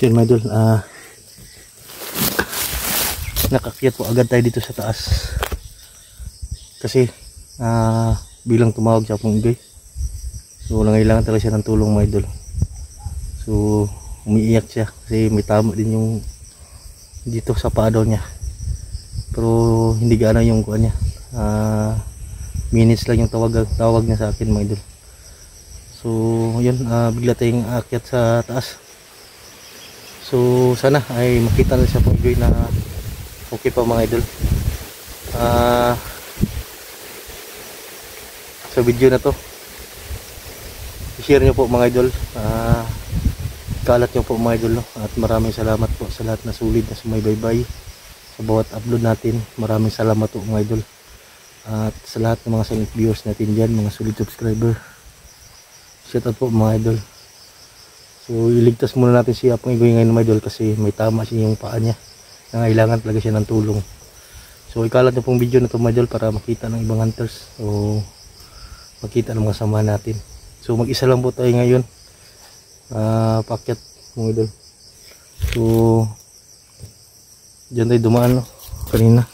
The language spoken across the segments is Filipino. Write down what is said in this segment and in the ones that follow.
Yun mga idol, nakakyat po agad tayo dito sa taas kasi bilang tumawag siya pong igay, so nangailangan talaga siya ng tulong mga idol. So umiiyak siya kasi may tama din yung dito sa paa daw niya, pero hindi gaano yung kuha niya, minutes lang yung tawag niya sa akin mga idol. So yun, bigla tayong aakyat sa taas. So sana ay makita na siya pong igay na okay pa mga idol. Sa video na to, i-share nyo po mga idol, kalat nyo po mga idol, no? At maraming salamat po sa lahat na sulit na sumaybaybay sa bawat upload natin. Maraming salamat po mga idol, at sa lahat ng mga silent viewers natin dyan, mga sulit subscriber, shout out po mga idol. So iligtas muna natin si Apong Igoy ngayon mga idol kasi may tama siya yung paa niya, nangailangan talaga siya ng tulong. So ikalat nyo pong video na to mga idol para makita ng ibang hunters, o makita ng mga sama natin. So mag-isa lang po tayo ngayon, paakyat mga idol. So dyan tayo dumaan, no? Kanina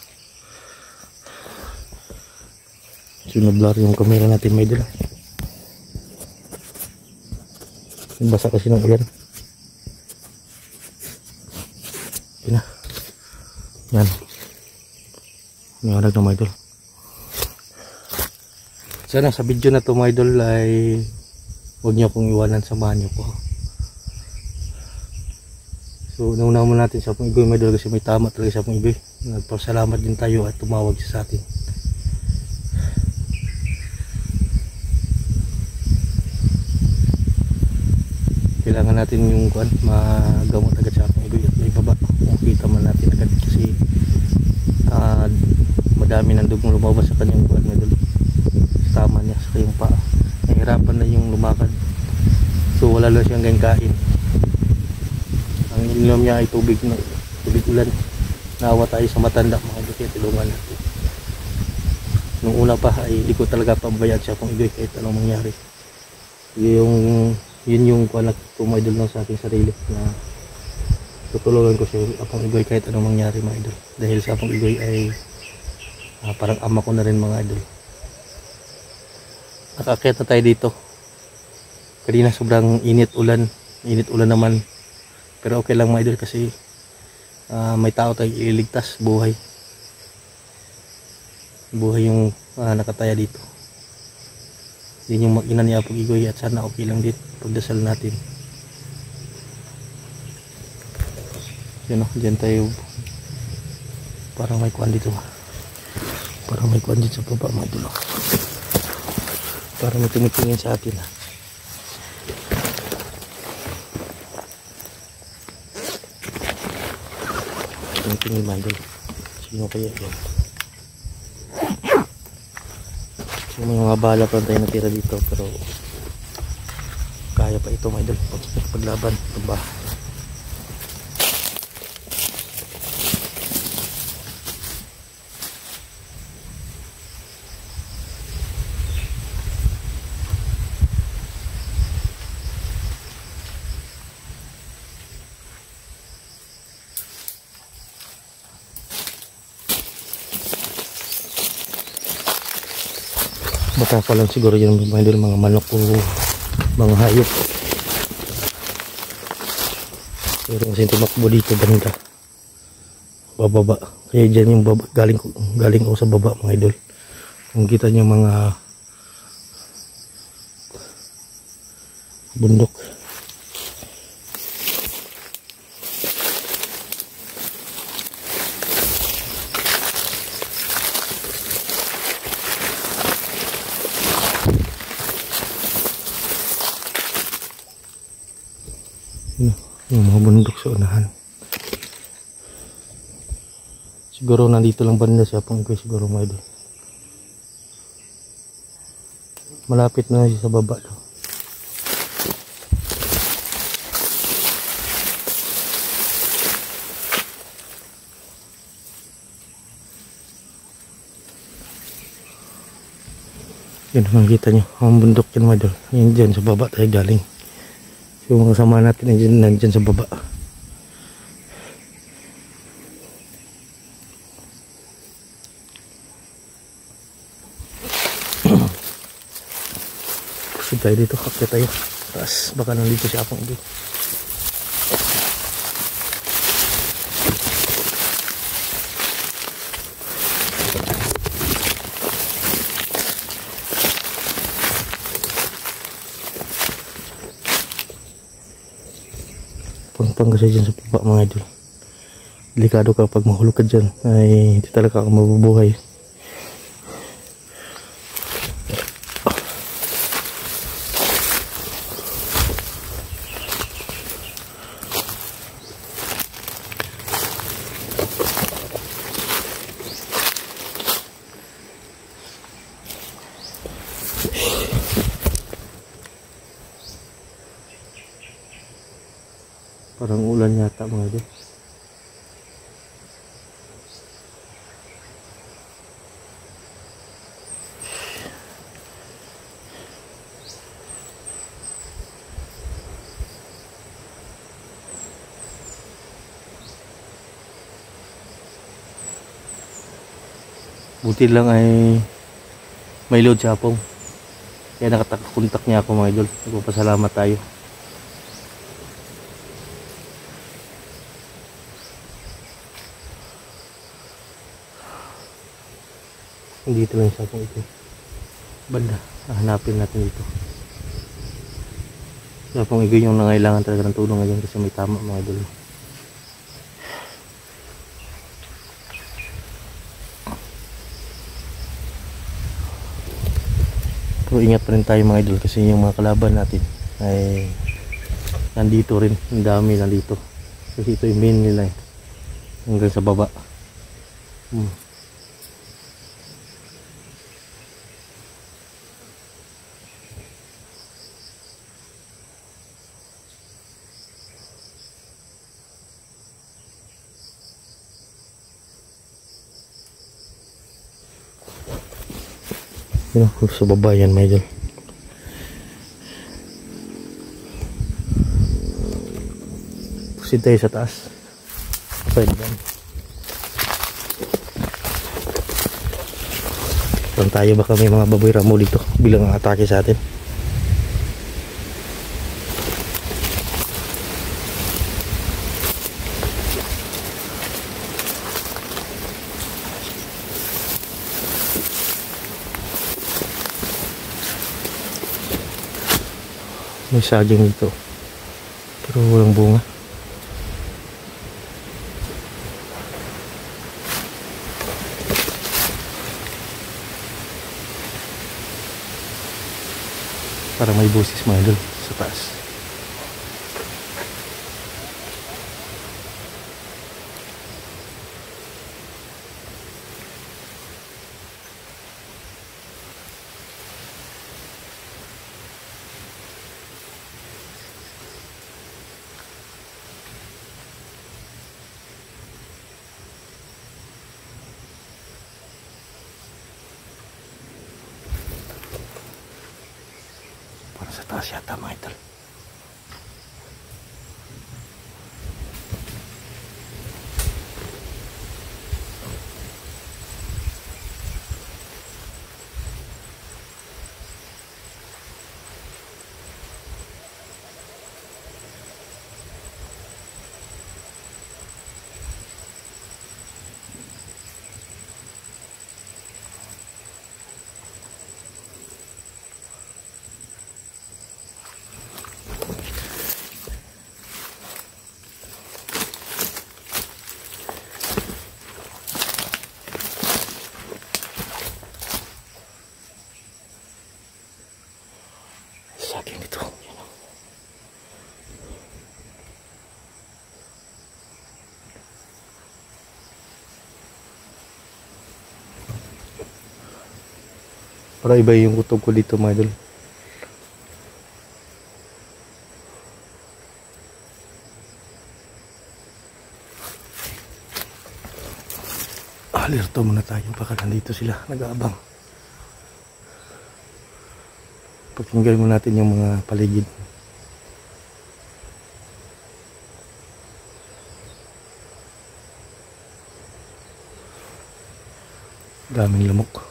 sinublar yung camera natin mga idol, basa kasi ng ulan. Yan, yan, nangarag na mga idol. Sana sa video na to mga idol ay huwag nyo akong iwanan, samahan nyo po. So nauna mo natin sa Apong Igoy mga idol kasi may tama talaga sa Apong Igoy. Nagpasalamat din tayo at tumawag siya sa atin. Kailangan natin yung kuan, magamot agad sa Apong Igoy at may baba. Makita man natin agad kasi madami ng dugong lumabas sa kanyang kuan mga idol. Tama niya sa kayong paa, nahirapan na yung lumakad, so wala lang siyang ganyang kain. Ang ininom niya ay tubig ulan. Naawa tayo sa matanda mga idol, kaya tulungan natin. Nung una pa ay di ko talaga pabayad siya Apong Igoy kahit anong mangyari. Yun yung kuanak ko mga idol lang sa aking sarili, na tutulungan ko si Apong Igoy kahit anong mangyari mga idol, dahil sa Apong Igoy ay parang ama ko na rin mga idol. Nakaakyat na tayo dito. Kanina sobrang init ulan naman, pero okay lang mga idol kasi may tao tayong ililigtas, buhay yung nakataya dito. Yun yung mag-ina ni Apong Igoy, at sana okay lang din, pagdasal natin. Yun o, dyan tayo, parang may kuwan dito sa baba mga idol. Para may tumitingin sa atin. Tumitingin mga idol, sino kaya yun? So, may mga bala pa tayo natira dito, pero kaya pa ito mga idol paglaban, pagba. Baka pa lang siguro yung mga idol, mga manok o mga hayop. Pero kasi tumakbo dito banda bababa, kaya dyan yung baba, galing ko sa baba mga idol. Kung kita nyo mga bundok, yung mga bundok sa unahan. Siguro nandito lang banda si Apong Igoy siguro mga idol. Malapit na siya sa baba daw. Yan, makikita nyo ang bundok yan mga idol. Yan dyan sa baba tayo galing. Yung mga kasama natin nandyan sa baba. Proceed tayo dito, akya tayo taas, baka nandito si Apong dito. Pang kasi dyan sa baba mga idol. Delikado ka pag mahulog ka dyan, ay hindi talaga ka mabubuhay. Parang ulan yata mga idol. Buti lang ay may load si Apong. Kaya nakatakontak niya ako mga idol. Nagpapasalamat tayo. Dito lang sa Apong ito. Banda, hanapin natin dito. Si Apong Igoy yung nangailangan talaga ng tulong ngayon kasi may tama mga idol. Pero ingat pa rin tayo mga idol kasi yung mga kalaban natin ay nandito rin. Ang dami nandito. Kasi ito yung main nila eh. Hanggang sa baba. Yun, sa baba yan mga idol. Pusid tayo sa taas. Pwede yan. Saan tayo, baka may mga baboy ramo dito bilang ang atake sa atin. May saging dito pero walang bunga. Parang may busis mga idol sa taas. Sa taas yata mga idol. Saging dito. Para iba yung kutob ko dito mga idol. Alerto muna tayo, baka nandito sila nag-aabang. Pakinggan mo natin yung mga paligid. Daming lamok.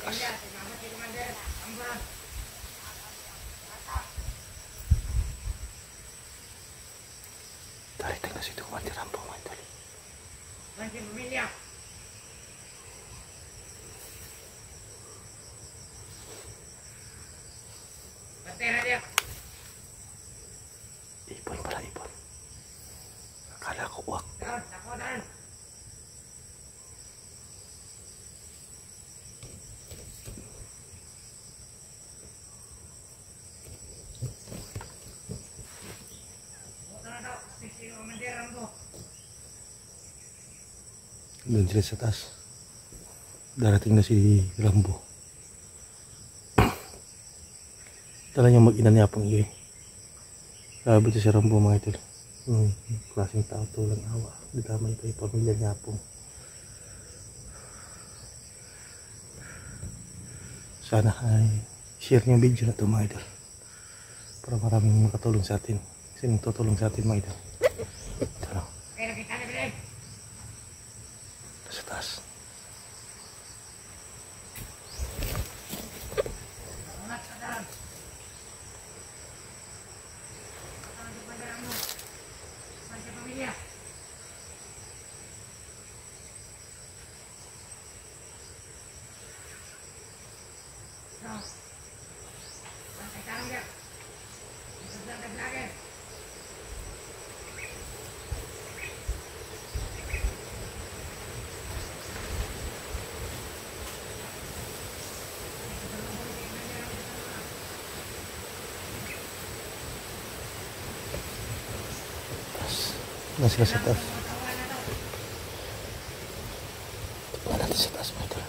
taas. Darating na si Commander Rambo mga idol. Ipon pala, ipon. Akala ko uwak. Doon sila sa taas. Darating na si Rambo. Tala niya mag-ina niya pang iyo. Sabi si Rambo mga idol. Klaseng tao to lang awa. Digamay pa yung pamilya niya po. Sana ay share niyo yung video na to mga idol. Para maraming makatulong sa atin. Sinong tutulong sa atin mga idol. Ito lang. Sa taas. Nasa sa taas. Tignan natin sa taas mga idol.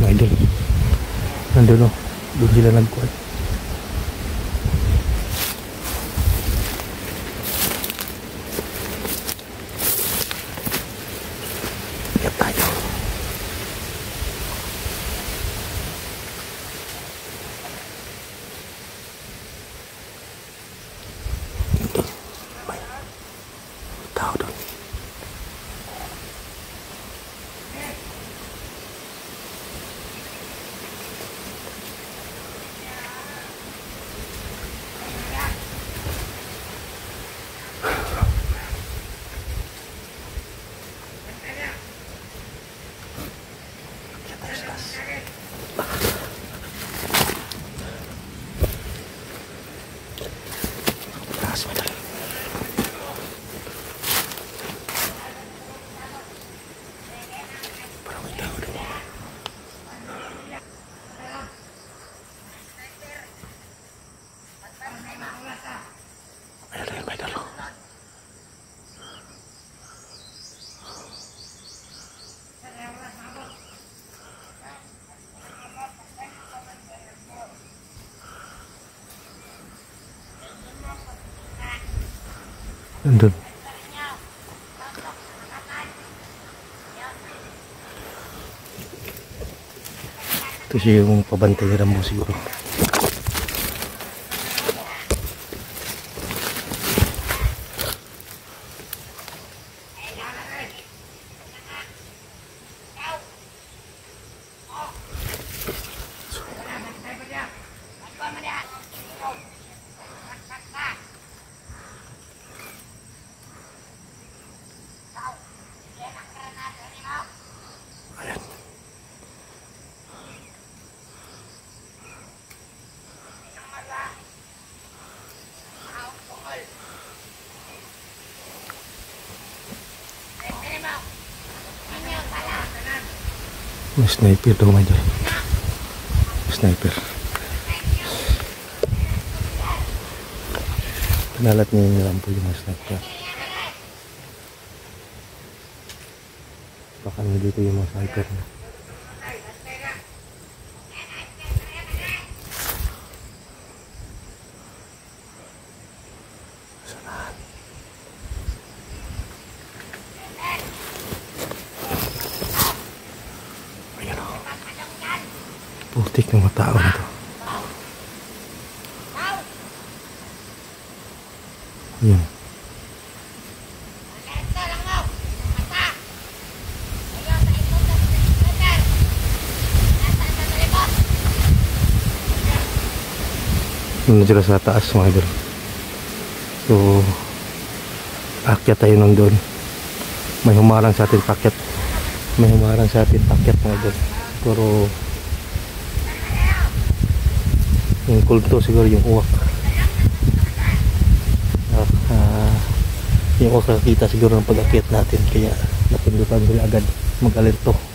Mga idol, nandun o, doon sila nagkuhan. Iyak tayo. Doon, may tao doon. Nandun. Ito siya yung pabantay ni Rambo siguro. May sniper daw mga idol. Sniper. Pinalat niya yung Rambo yung mga sniper. Baka nandito yung mga sniper niya. putik ng mga tao na to. Yan. Nandun sila sa taas mga idol. So akyat tayo nun doon. May humarang sa atin pakyat. May humarang sa atin pakyat mga idol. Pero yung kulto siguro yung uwak. Yung uwak nakakita siguro ng pag-akyat natin. Kaya napindutan nila agad mag-alerto.